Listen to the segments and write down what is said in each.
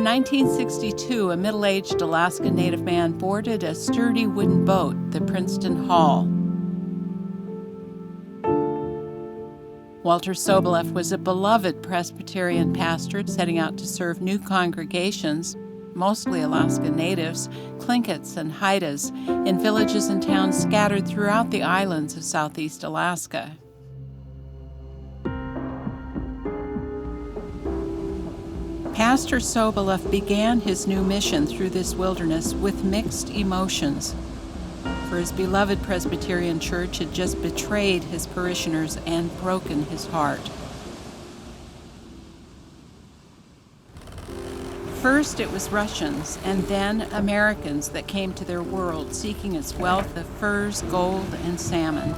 In 1962, a middle-aged Alaska Native man boarded a sturdy wooden boat, the Princeton Hall. Walter Soboleff was a beloved Presbyterian pastor setting out to serve new congregations, mostly Alaska Natives, Tlinkits and Haidas, in villages and towns scattered throughout the islands of southeast Alaska. Pastor Soboleff began his new mission through this wilderness with mixed emotions. For his beloved Presbyterian church had just betrayed his parishioners and broken his heart. First it was Russians and then Americans that came to their world seeking its wealth of furs, gold, and salmon.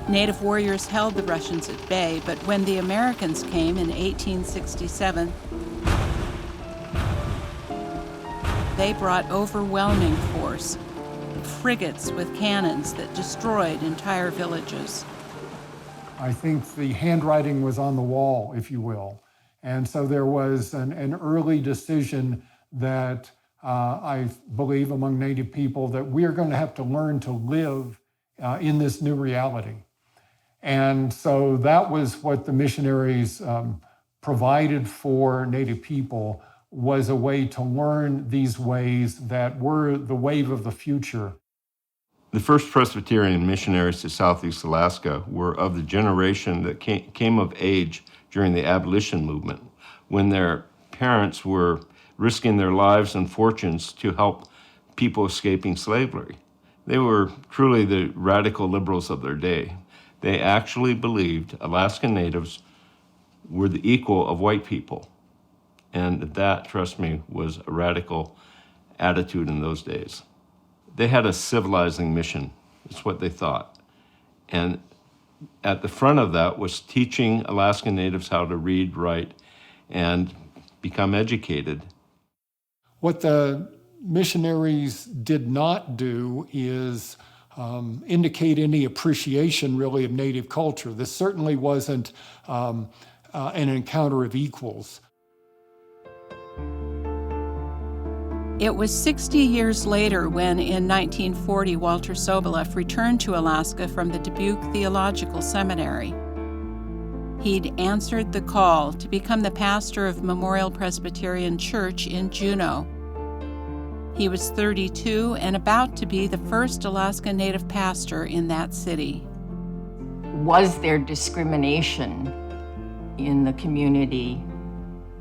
Native warriors held the Russians at bay, but when the Americans came in 1867, they brought overwhelming force, frigates with cannons that destroyed entire villages. I think the handwriting was on the wall, if you will. And so there was an early decision that I believe among Native people that we're going to have to learn to live in this new reality. And so that was what the missionaries provided for Native people, was a way to learn these ways that were the wave of the future. The first Presbyterian missionaries to Southeast Alaska were of the generation that came of age during the abolition movement, when their parents were risking their lives and fortunes to help people escaping slavery. They were truly the radical liberals of their day. They actually believed Alaskan Natives were the equal of white people. And that, trust me, was a radical attitude in those days. They had a civilizing mission. It's what they thought. And at the front of that was teaching Alaskan Natives how to read, write, and become educated. What the missionaries did not do is indicate any appreciation, really, of Native culture. This certainly wasn't an encounter of equals. It was 60 years later when, in 1940, Walter Soboleff returned to Alaska from the Dubuque Theological Seminary. He'd answered the call to become the pastor of Memorial Presbyterian Church in Juneau. He was 32 and about to be the first Alaska Native pastor in that city. Was there discrimination in the community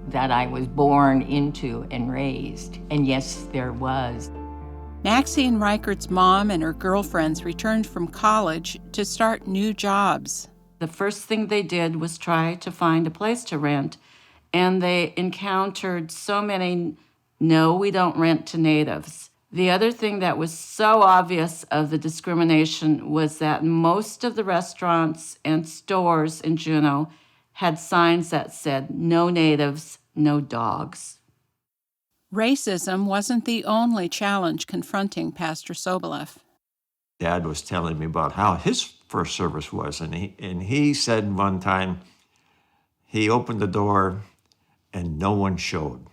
that I was born into and raised? And yes, there was. Maxine Reichert's mom and her girlfriends returned from college to start new jobs. The first thing they did was try to find a place to rent, and they encountered so many, no, we don't rent to natives. The other thing that was so obvious of the discrimination was that most of the restaurants and stores in Juneau had signs that said, no natives, no dogs. Racism wasn't the only challenge confronting Pastor Soboleff. Dad was telling me about how his first service was, and he said one time he opened the door and no one showed.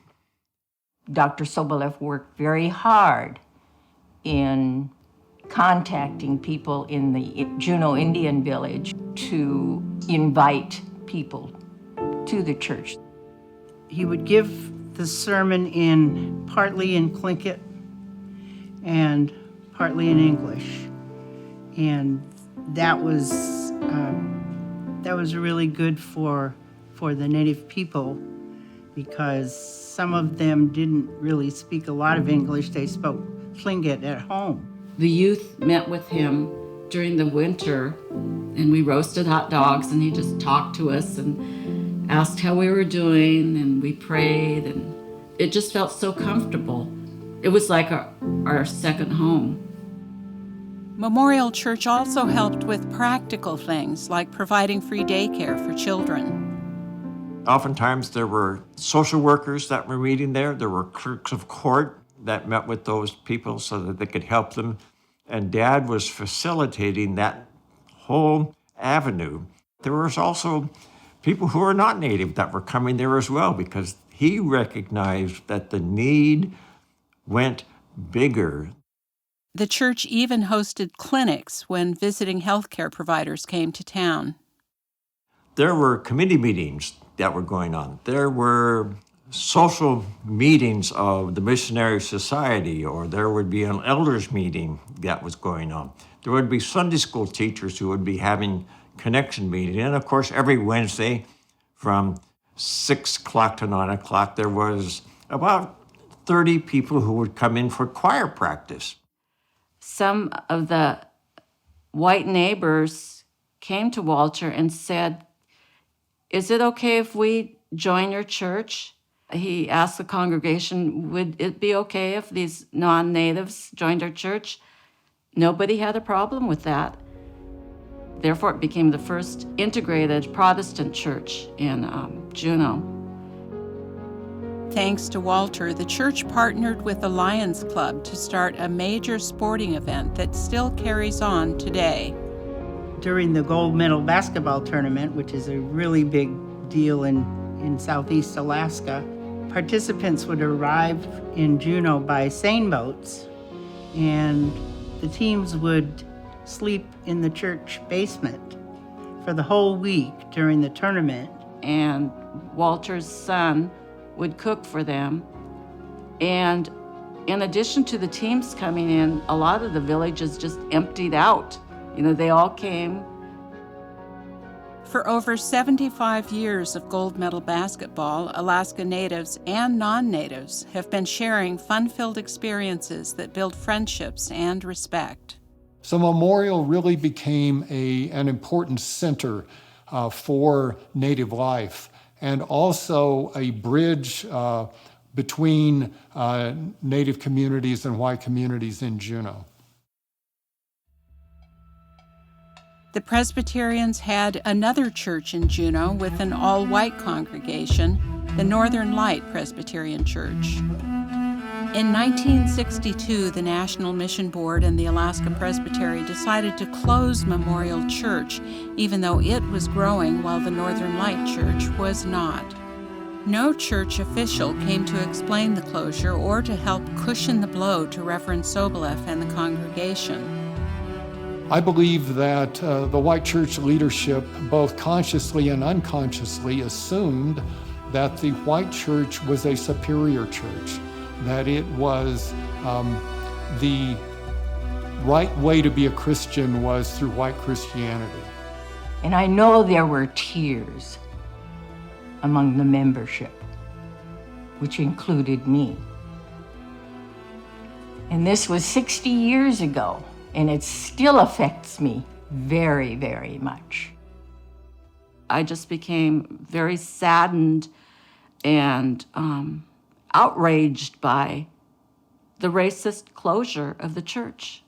Dr. Soboleff worked very hard in contacting people in the Juneau Indian Village to invite people to the church. He would give the sermon partly in Tlingit and partly in English. And that was really good for the Native people, because some of them didn't really speak a lot of English. They spoke Tlingit at home. The youth met with him during the winter, and we roasted hot dogs, and he just talked to us and asked how we were doing, and we prayed, and it just felt so comfortable. It was like our second home. Memorial Church also helped with practical things like providing free daycare for children. Oftentimes there were social workers that were meeting there. There were clerks of court that met with those people so that they could help them. And Dad was facilitating that whole avenue. There was also people who were not Native that were coming there as well, because He recognized that the need went bigger. The church even hosted clinics when visiting healthcare providers came to town. There were committee meetings that were going on. There were social meetings of the Missionary Society, or there would be an elders meeting that was going on. There would be Sunday school teachers who would be having connection meeting. And of course, every Wednesday from 6 o'clock to 9 o'clock, there was about 30 people who would come in for choir practice. Some of the white neighbors came to Walter and said, "Is it okay if we join your church?" He asked the congregation, would it be okay if these non-natives joined our church? Nobody had a problem with that. Therefore, it became the first integrated Protestant church in Juneau. Thanks to Walter, the church partnered with the Lions Club to start a major sporting event that still carries on today. During the gold medal basketball tournament, which is a really big deal in Southeast Alaska, participants would arrive in Juneau by seine boats, and the teams would sleep in the church basement for the whole week during the tournament. And Walter's son would cook for them. And in addition to the teams coming in, a lot of the villages just emptied out. They all came. For over 75 years of gold medal basketball, Alaska natives and non-natives have been sharing fun-filled experiences that build friendships and respect. So Memorial really became an important center for Native life, and also a bridge between Native communities and white communities in Juneau. The Presbyterians had another church in Juneau with an all-white congregation, the Northern Light Presbyterian Church. In 1962, the National Mission Board and the Alaska Presbytery decided to close Memorial Church, even though it was growing while the Northern Light Church was not. No church official came to explain the closure or to help cushion the blow to Reverend Soboleff and the congregation. I believe that the white church leadership, both consciously and unconsciously, assumed that the white church was a superior church, that it was the right way to be a Christian was through white Christianity. And I know there were tears among the membership, which included me. And this was 60 years ago, and it still affects me very, very much. I just became very saddened and outraged by the racist closure of the church.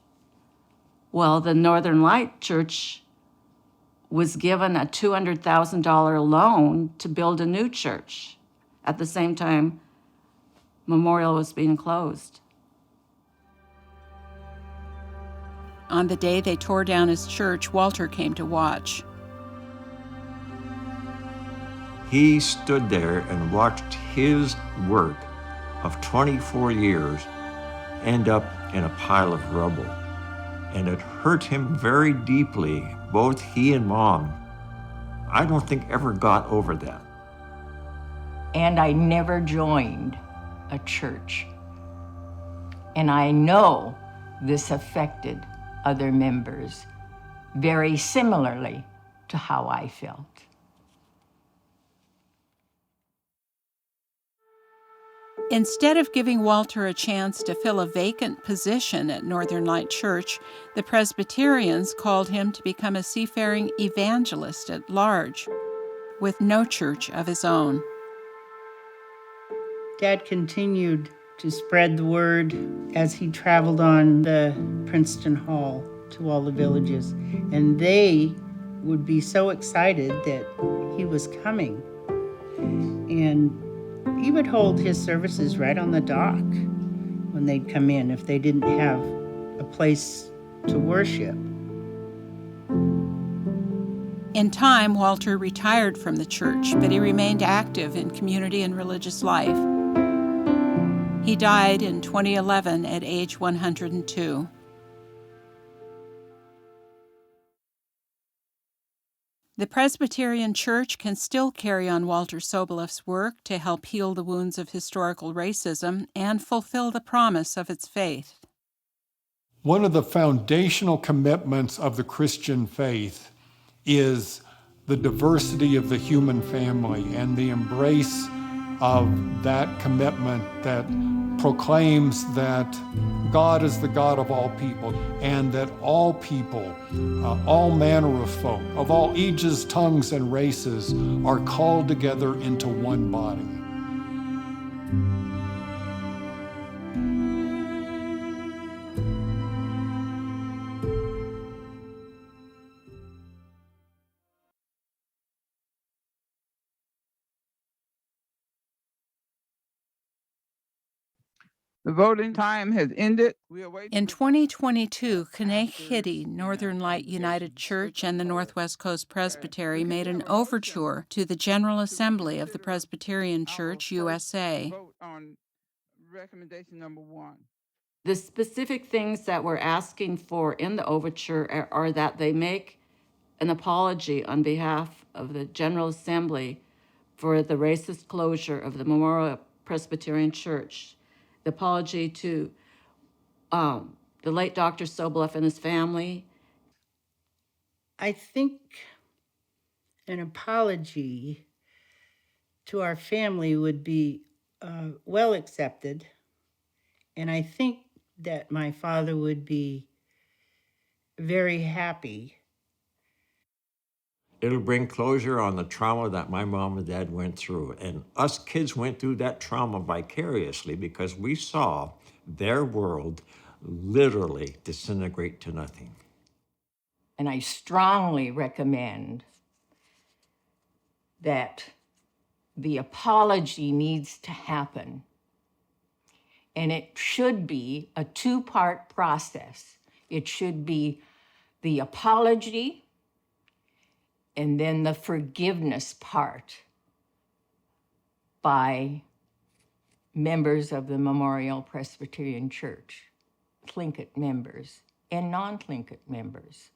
Well, the Northern Light Church was given a $200,000 loan to build a new church. At the same time, Memorial was being closed. On the day they tore down his church, Walter came to watch. He stood there and watched his work of 24 years end up in a pile of rubble. And it hurt him very deeply, both he and Mom. I don't think ever got over that. And I never joined a church. And I know this affected other members very similarly to how I felt. Instead of giving Walter a chance to fill a vacant position at Northern Light Church, the Presbyterians called him to become a seafaring evangelist at large, with no church of his own. Dad continued to spread the word as he traveled on the Princeton Hall to all the villages. And they would be so excited that he was coming. And he would hold his services right on the dock when they'd come in if they didn't have a place to worship. In time, Walter retired from the church, but he remained active in community and religious life. He died in 2011 at age 102. The Presbyterian Church can still carry on Walter Soboleff's work to help heal the wounds of historical racism and fulfill the promise of its faith. One of the foundational commitments of the Christian faith is the diversity of the human family and the embrace of that commitment that proclaims that God is the God of all people and that all people, all manner of folk, of all ages, tongues, and races are called together into one body. The voting time has ended. In 2022, Kaneahidi Northern Light United Church and the Northwest Coast Presbytery made an overture to the General Assembly of the Presbyterian Church, USA. Vote on recommendation number 1. The specific things that we're asking for in the overture are that they make an apology on behalf of the General Assembly for the racist closure of the Memorial Presbyterian Church, the apology to the late Dr. Soboleff and his family. I think an apology to our family would be well accepted. And I think that my father would be very happy. It'll bring closure on the trauma that my mom and dad went through. And us kids went through that trauma vicariously because we saw their world literally disintegrate to nothing. And I strongly recommend that the apology needs to happen. And it should be a 2-part process. It should be the apology and then the forgiveness part by members of the Memorial Presbyterian Church, Tlingit members and non-Tlingit members.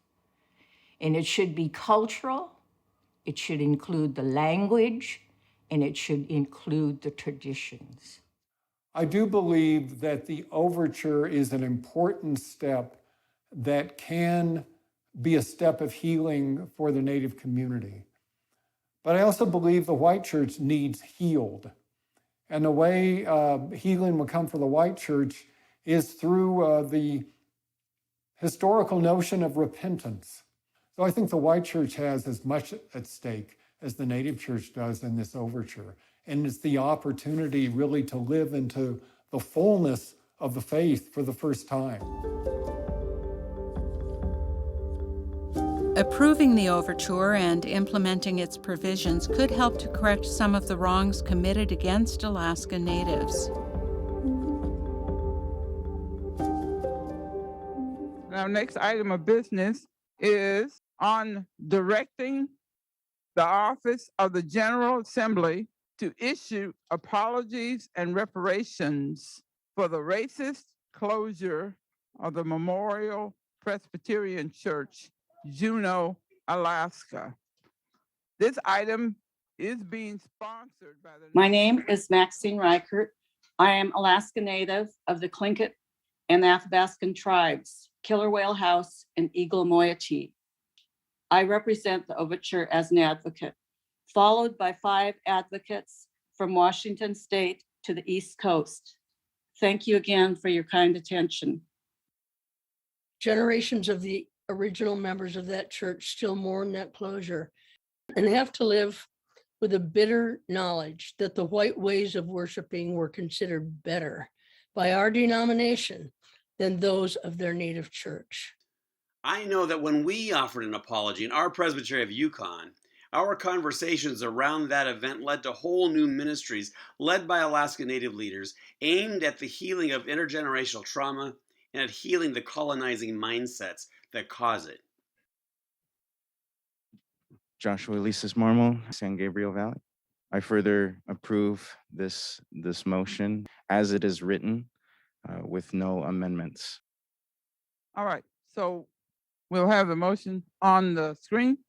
And it should be cultural, it should include the language, and it should include the traditions. I do believe that the overture is an important step that can be a step of healing for the Native community. But I also believe the white church needs healed. And the way healing will come for the white church is through the historical notion of repentance. So I think the white church has as much at stake as the Native church does in this overture. And it's the opportunity really to live into the fullness of the faith for the first time. Approving the overture and implementing its provisions could help to correct some of the wrongs committed against Alaska Natives. Our next item of business is on directing the Office of the General Assembly to issue apologies and reparations for the racist closure of the Memorial Presbyterian Church, Juneau, Alaska. This item is being sponsored by the... My name is Maxine Reichert. I am Alaska Native of the Tlingit and Athabascan tribes, Killer Whale House and Eagle Moiety. I represent the overture as an advocate, followed by 5 advocates from Washington State to the East Coast. Thank you again for your kind attention. Generations of the original members of that church still mourn that closure and have to live with a bitter knowledge that the white ways of worshiping were considered better by our denomination than those of their native church. I know that when we offered an apology in our Presbytery of Yukon, our conversations around that event led to whole new ministries led by Alaska Native leaders aimed at the healing of intergenerational trauma and at healing the colonizing mindsets that cause it. Joshua Elises Marmol, San Gabriel Valley. I further approve this motion as it is written, with no amendments. All right, so we'll have the motion on the screen.